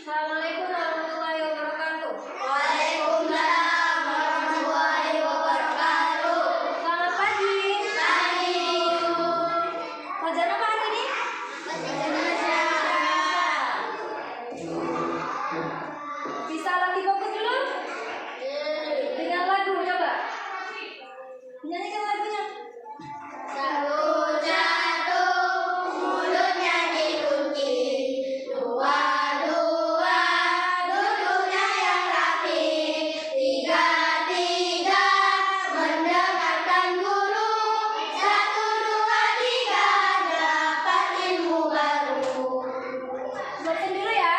Assalamualaikum warahmatullahi wabarakatuh. Waalaikumsalam warahmatullahi wabarakatuh. Selamat pagi. Pagi. Pelajaran apa hari ini? Bahasa Indonesia. Bisa lagi fokus dulu? Dengan lagu coba. Nyanyikan lagunya. Satu jatuh, mulutnya dikunci. Dua duduknya yang rapi. Tiga mendengarkan guru. Satu, dua, tiga, dapat ilmu baru. Buatin dulu ya.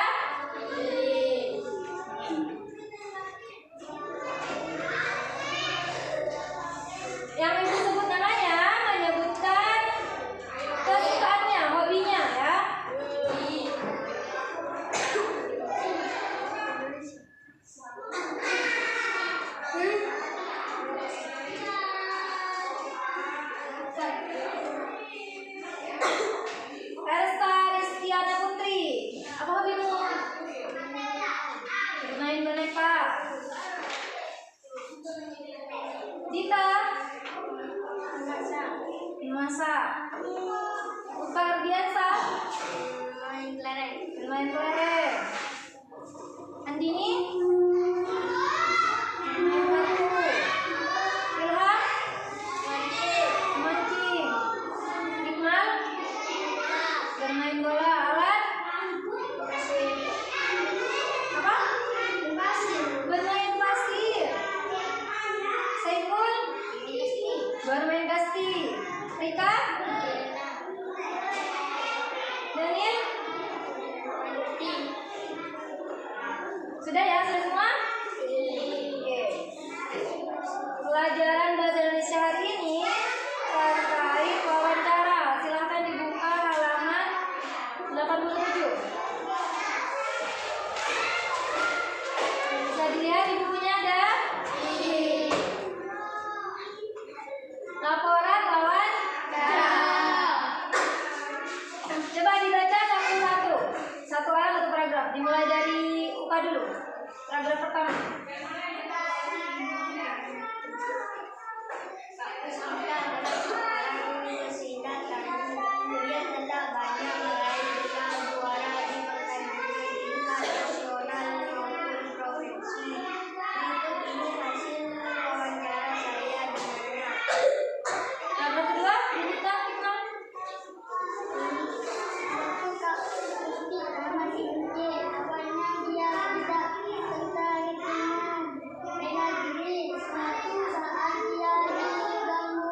Yang ibu sebut namanya menyebutkan kesukaannya, hobinya ya. Elsa Ristiana Putri, apa hobimu? Bermain boneka. Dita, memasak. Upa Ardiansa, Main kelereng. bermain kelereng. Andini, main kartu. Ilham, memancing. Iqmal, bermain bola. Alan, apa? Bermain pasir. Saiful, bermain kasti. Rika, Daniel, sudah ya, sudah semua? Oke. Pelajaran bahasa Indonesia hari ini terkait wawancara. Silahkan dibuka halaman 87. Bisa dilihat di bukunya ada laporan wawancara. Coba dibaca satu-satu. Satu orang satu paragraf. Dimulai dari Uka dulu. Paragraf pertama. Kemudian tentang banyak meraih gelar juara di pertandingan internasional maupun provinsi. Berikut ini hasil wawancara saya dengannya. Paragraf kedua. Dinita Iqmal. Awalnya dia tidak tertarik dengan bela diri. Suatu saat dia diganggu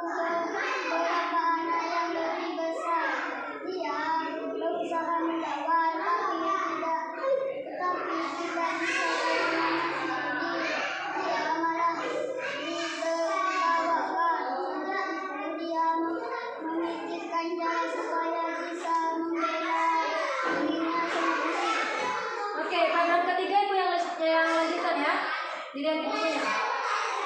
beberapa anak yang lebih besar. Dia berusaha melawan, tapi tidak bisa menang. Dia malah ditertawakan. Sejak itu dia memikirkan cara supaya bisa membela dirinya sendiri. Oke, paragraf ketiga ibu yang lanjutkan ya. Dilihat di bukunya.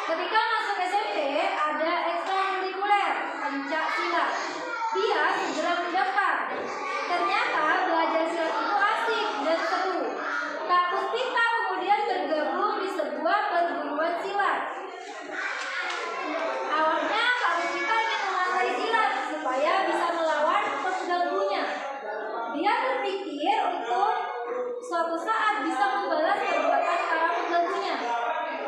Ketika masuk SMP ada ekstrakurikuler pencak silat. Dia segera mendaftar. Ternyata belajar silat itu asik dan seru. Kak Puspita kemudian bergabung di sebuah perguruan silat. Awalnya Kak Puspita ingin menguasai silat supaya bisa melawan pengganggunya. Dia berpikir untuk suatu saat bisa membalas perbuatan para pengganggunya.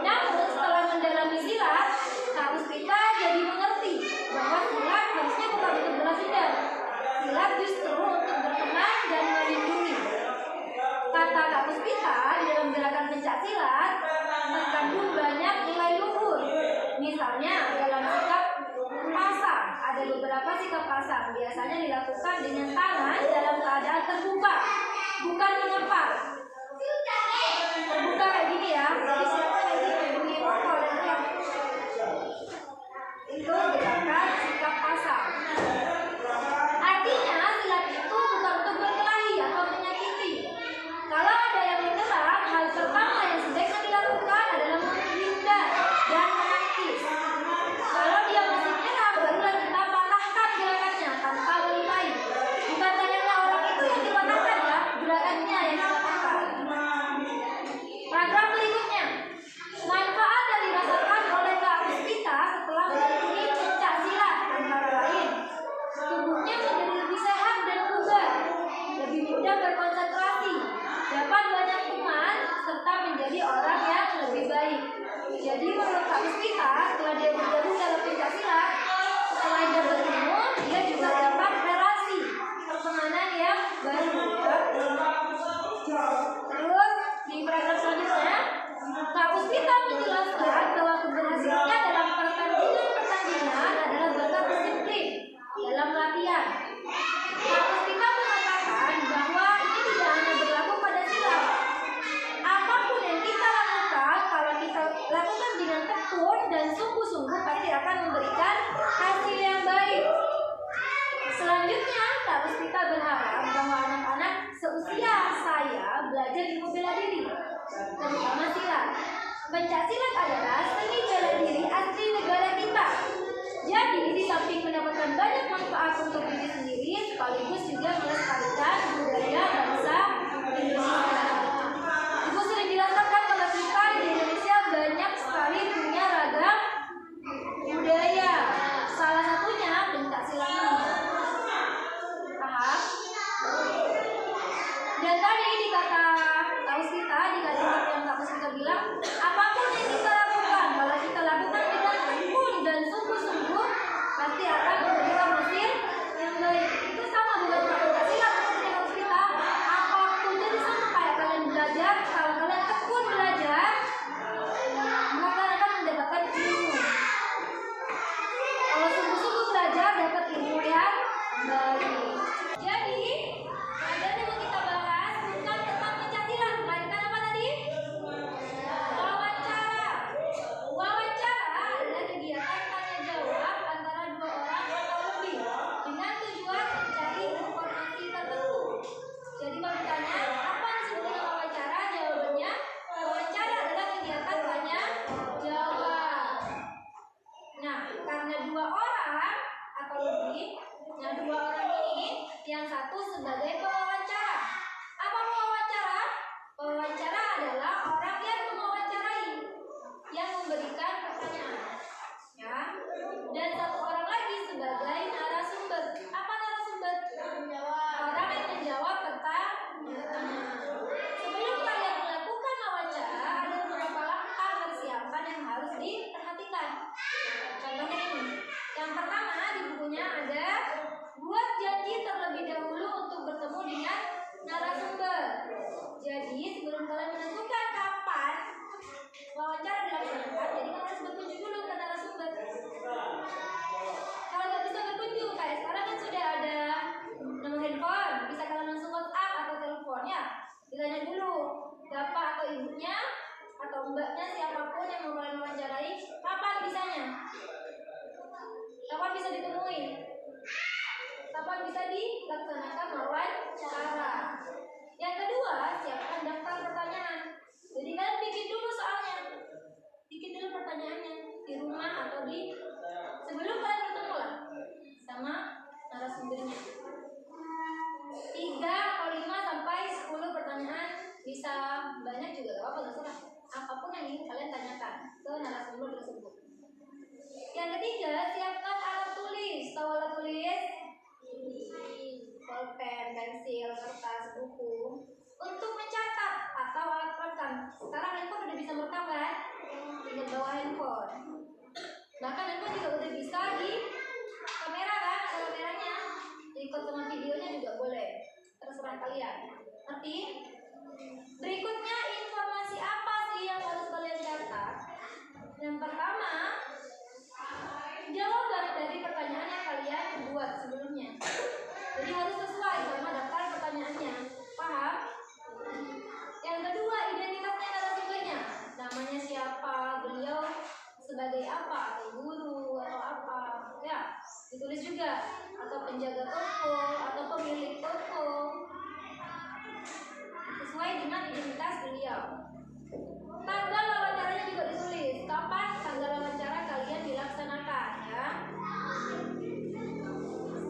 Namun setelah mendalami silat, Kak Puspita jadi mengerti bahwa silat harusnya bukan untuk balas dendam. Silat justru untuk berteman dan melindungi. Kata Kak Puspita di dalam gerakan pencak silat terkandung banyak nilai luhur. Misalnya dalam sikap pasang, ada beberapa sikap pasang biasanya dilakukan dengan tangan dalam keadaan terbuka, bukan mengepal. Terbuka kayak gini ya, jadi silatnya kayak gini, bunyi rokok dan rem. Itu gerakan sikap pasang. Artinya silat itu bukan untuk berkelahi atau menyakiti. Kalau ada yang menyerang, hal pertama yang sebaiknya dilakukan adalah menghindar dan menangkis. Kalau dia masih menyerang, barulah kita patahkan gerakannya tanpa melukai. Bukan tangannya orang itu yang dipatahkan ya, gerakannya yang dipatahkan. Pencaksilat adalah seni bela diri asli negara kita. Jadi, di samping mendapatkan banyak manfaat untuk diri sendiri, sekaligus juga melestarikan budaya bangsa Indonesia. Ibu sudah jelaskan kalau kita di Indonesia banyak sekali punya ragam budaya. Salah satunya pencaksilat. Paham? Dan tadi di kata Taus kita, di kalimat yang Taus kita bilang, apapun yang kita lakukan, kalau kita lakukan dengan tekun dan sungguh-sungguh, pasti akan memberikan hasil yang baik. Itu sama dengan Pancasila seperti yang Taus kita. Apapun jadi sama kayak kalian belajar, kalau kalian tekun belajar, maka kalian akan mendapatkan ilmu. Kalau sungguh-sungguh belajar, dapat ilmu yang baik. Jadi, pelajaran yang mau kita bahas bukan tentang pencaksilat, melainkan apa tadi? Wawancara. Wawancara adalah kegiatan tanya jawab antara dua orang atau lebih dengan tujuan mencari informasi tertentu. Jadi kalau ditanya apa disebut dengan wawancara, jawabannya wawancara adalah kegiatan tanya jawab. Nah, karena dua orang atau lebih, nah dua orang ini yang satu sebagai pewawancara. Apa pewawancara? Pewawancara adalah orang yang mewawancarai, yang memberikan pertanyaan, ya. Dan satu orang lagi sebagai narasumber. Apa narasumber? Orang yang menjawab pertanyaan. Sebelum kalian melakukan wawancara, ada beberapa langkah persiapan yang harus diperhatikan. Contohnya ini. Yang pertama di bukunya ada buat janji terlebih dahulu untuk bertemu dengan narasumber. Jadi sebelum kalian menentukan kapan wawancara dilaksanakan, jadi kalian harus berkunjung dulu ke narasumber. Kalau nggak bisa berkunjung, kayak sekarang kan sudah ada nomor handphone, bisa kalian langsung WhatsApp atau telepon ya. Ditanya dulu bapak atau ibunya atau mbaknya siapapun yang mau kalian wawancarai, kapan bisanya? Kapan bisa ditemui? Kapan bisa dilaksanakan wawancara? Yang kedua, siapkan daftar pertanyaan. Jadi kalian bikin dulu soalnya, bikin dulu pertanyaannya di rumah atau di sebelum kalian bertemu lah sama narasumbernya. 3 atau 5 sampai 10 pertanyaan, bisa banyak juga gak apa-apa, terserah. Apapun yang ingin kalian tanyakan ke narasumber tersebut. Yang ketiga, siapkan alat tulis. Tahu alat tulis? Pulpen, pensil, kertas, buku untuk mencatat atau alat perekam. Sekarang handphone udah bisa merekam kan? Tinggal bawa handphone. Bahkan handphone juga udah bisa di kamera kan? Ada kameranya. Ikut sama videonya juga boleh. Terserah kalian. Ngerti? Berikutnya, informasi apa sih yang harus kalian catat? Yang pertama, jawaban dari pertanyaan yang kalian buat sebelumnya. Jadi harus sesuai sama daftar pertanyaannya. Paham? Yang kedua, identitasnya narasumbernya. Namanya siapa, beliau sebagai apa, atau guru atau apa. Ya, ditulis juga. Atau penjaga toko atau pemilik toko. Sesuai dengan identitas beliau. Tanggal wawancaranya juga ditulis. Kapan tanggal wawancara kalian dilaksanakan, ya.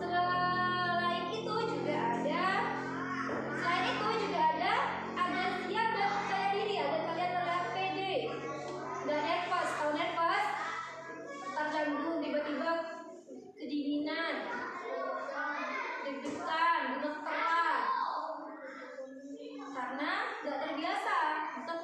Selain itu juga ada agar siap dan percaya diri, agar kalian terlihat pede dan nervous. Kalau nervous, ntar canggung, tiba-tiba kedinginan, deg-degan, gemeteran, karena nggak terbiasa untuk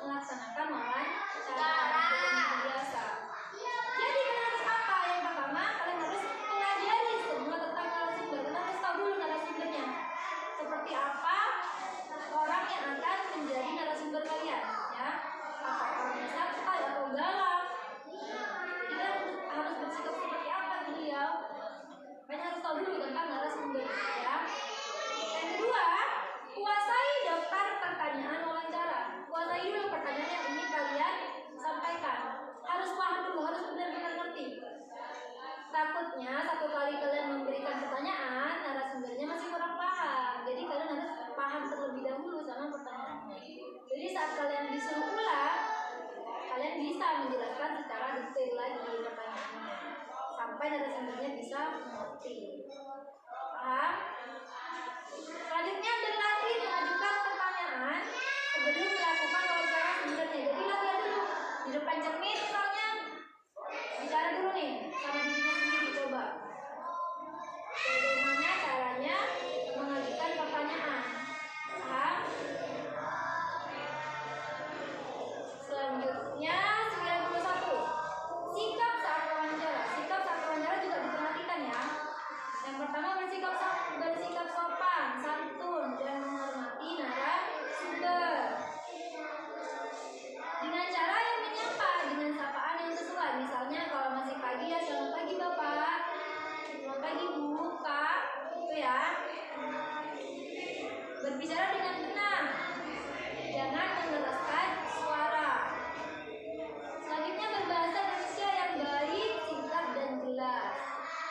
supaya narasumbernya bisa mengerti. Paham? Selanjutnya berlatih mengajukan pertanyaan sebelum melakukan wawancara sebenarnya. Jadi latihan dulu di depan cermin misalnya, bicara dulu nih sama dirinya sendiri, coba bagaimana caranya mengajukan pertanyaan. Paham? Selanjutnya 91. Sikap saat wawancara. Sikap saat wawancara juga diperhatikan ya. Yang pertama bersikap sopan, santun, dan menghormati narasumber. Dengan cara yang menyapa, dengan sapaan yang sesuai. Misalnya kalau masih pagi ya, selamat pagi Bapak, selamat pagi Bu, Kak, itu ya. Berbicara dengan tenang, jangan mengeraskan suara. Selanjutnya berbahasa Indonesia yang baik, singkat, dan jelas.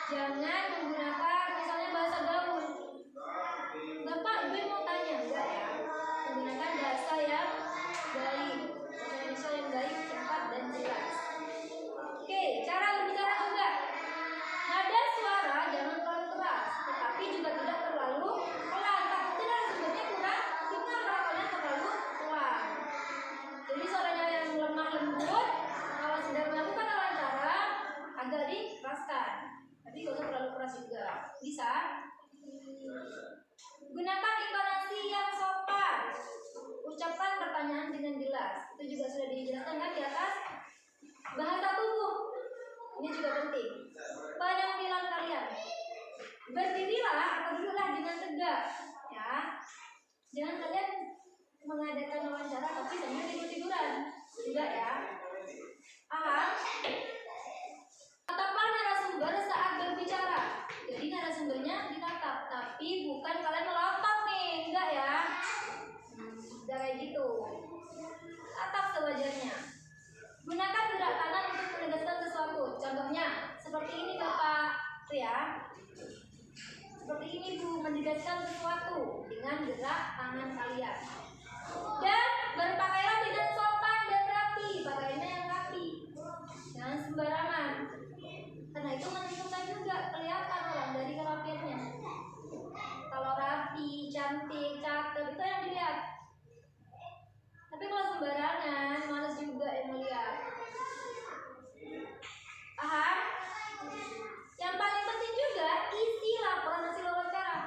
Jangan menggunakan misalnya bahasa gaul. Bapak, gue mau tanya, enggak ya? Menggunakan bahasa yang baik, bahasa Indonesia yang baik, singkat, dan jelas. Oke, cara berbicara juga. Nada suara jangan terlalu keras, tetapi juga tidak terlalu pelan. Takutnya narasumbernya kurang dengar kalau kalian terlalu pelan. Jadi suaranya yang lemah lembut, kalau sedang melakukan wawancara agak dikeraskan. Tapi gak usah terlalu keras juga. Bisa. Gunakan intonasi yang sopan. Ucapkan pertanyaan dengan jelas. Itu juga sudah dijelaskan kan di atas. Bahasa tubuh. Ini juga penting. Penampilan kalian. Berdirilah atau duduklah dengan tegak. Ya. Jangan kalian mengadakan wawancara tapi sambil tidur-tiduran. Tidak ya. Paham? Tataplah narasumber saat berbicara. Jadi narasumbernya ditatap, tapi bukan kalian melotot nih, enggak ya? Udah kayak gitu. Tatap sewajarnya. Gunakan gerak tangan untuk menegaskan sesuatu. Contohnya seperti ini Bapak, tuh ya. Seperti ini Bu, menegaskan sesuatu dengan gerak tangan kalian. Dan berpakaian dengan sopan dan rapi. Pakaiannya yang rapi, jangan sembarangan. Karena itu menentukan juga kelihatan orang dari kerapiannya. Kalau rapi, cantik, cakep itu yang dilihat. Tapi kalau sembarangan, malas juga yang melihat. Paham? Yang paling penting juga isi laporan hasil wawancara.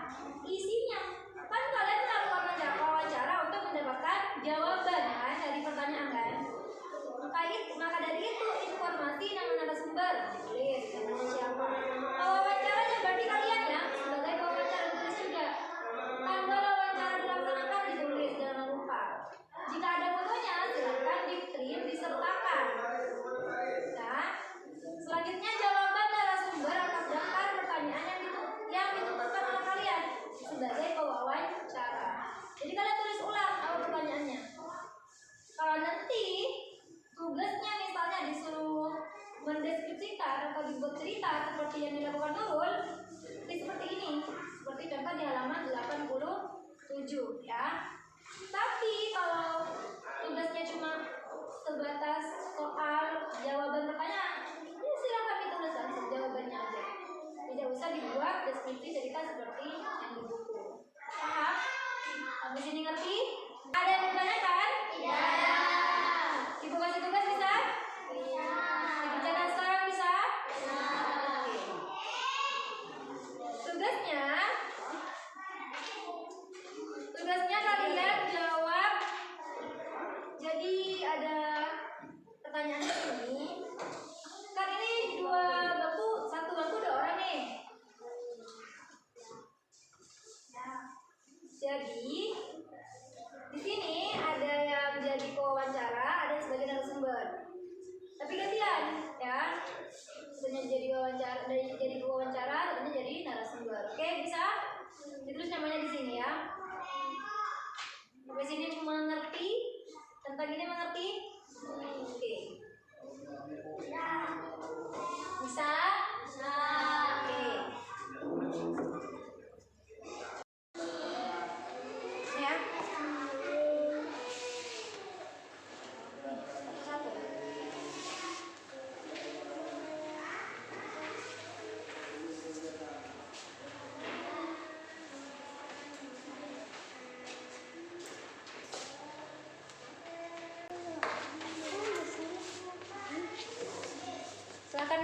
Isinya kan kalian melakukan wawancara untuk mendapatkan jawaban kan dari pertanyaan kan. Maka dari itu informasi nama narasumber ditulis namanya siapa. Wawancaranya berarti kalian ya sebagai wawancara tulis juga. Tanggal wawancara dilaksanakan ditulis, jangan lupa. Jika ada fotonya silakan di-print disertakan. Nah, selanjutnya jawaban narasumber atas daftar pertanyaan yang ditentukan oleh kalian sebagai pewawancara. Jadi kalian tulis ulang awal pertanyaannya. Kalau nanti tugasnya misalnya disuruh mendeskripsikan atau dibuat cerita seperti yang dilakukan Nurul, seperti ini. Seperti contoh di halaman 87 ya. Tapi kalau tugasnya cuma sebatas soal jawaban pertanyaan, ya silakan ditulis aja jawabannya aja. Tidak usah dibuat deskripsi cerita seperti yang di buku. Paham? Sampai sini ngerti? Ada yang bertanyakan? Tidak. Ibu kasih tugas bisa? Bisa. Dikerjakan sekarang bisa? Bisa. Tugasnya kalian jawab. Jadi ada pertanyaan di sini. Kan ini satu bangku 2 orang nih. Jadi di sini ada yang jadi pewawancara, ada yang sebagai narasumber. Tapi gantian ya. Satunya jadi pewawancara, satunya jadi narasumber. Oke, bisa? Ditulis namanya di sini ya. Sampai sini mengerti? Tentang ini mengerti? Oke. Bisa? Bisa. Oke. Ya. Satu.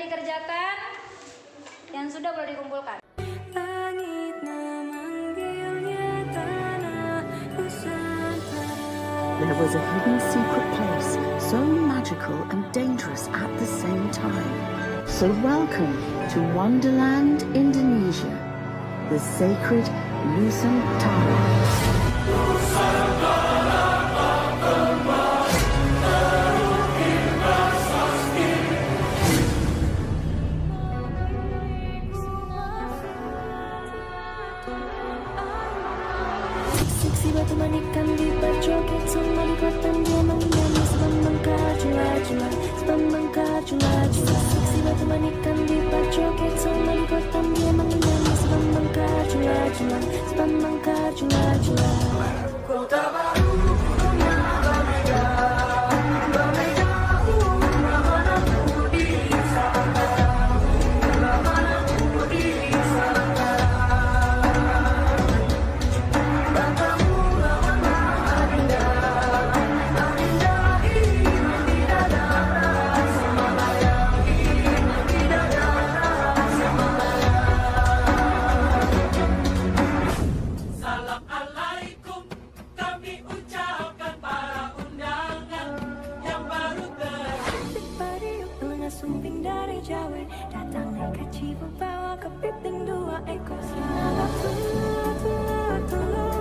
dikerjakan. Yang sudah boleh dikumpulkan. There was a hidden secret place, so magical and dangerous at the same time. So welcome to Wonderland, Indonesia, the sacred Nusantara. Seksi batu manikan di berjoget sama di kota dia menyanyi sebab mengkajula-jula, sebab mengkajula-jula. Seksi batu manikan di berjoget sama di kota dia menyanyi sebab mengkajula-jula, sebab mengkajula-jula. Kota baru sumping dari Jawa datang naik kaci membawa kepiting dua ekor sinangga tulu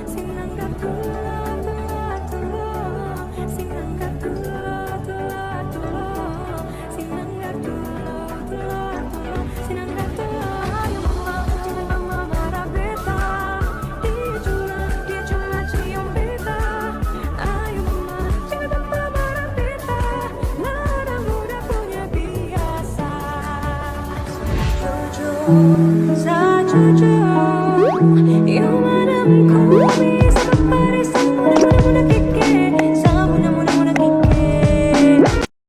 sinangga tulu sinangga tulu sinangga tulu sinangga tulu ayo mama jadi mama marah beta dia cuma cium beta ayo mama jadi mama marah beta lara muda punya biasa jujur, jujur, you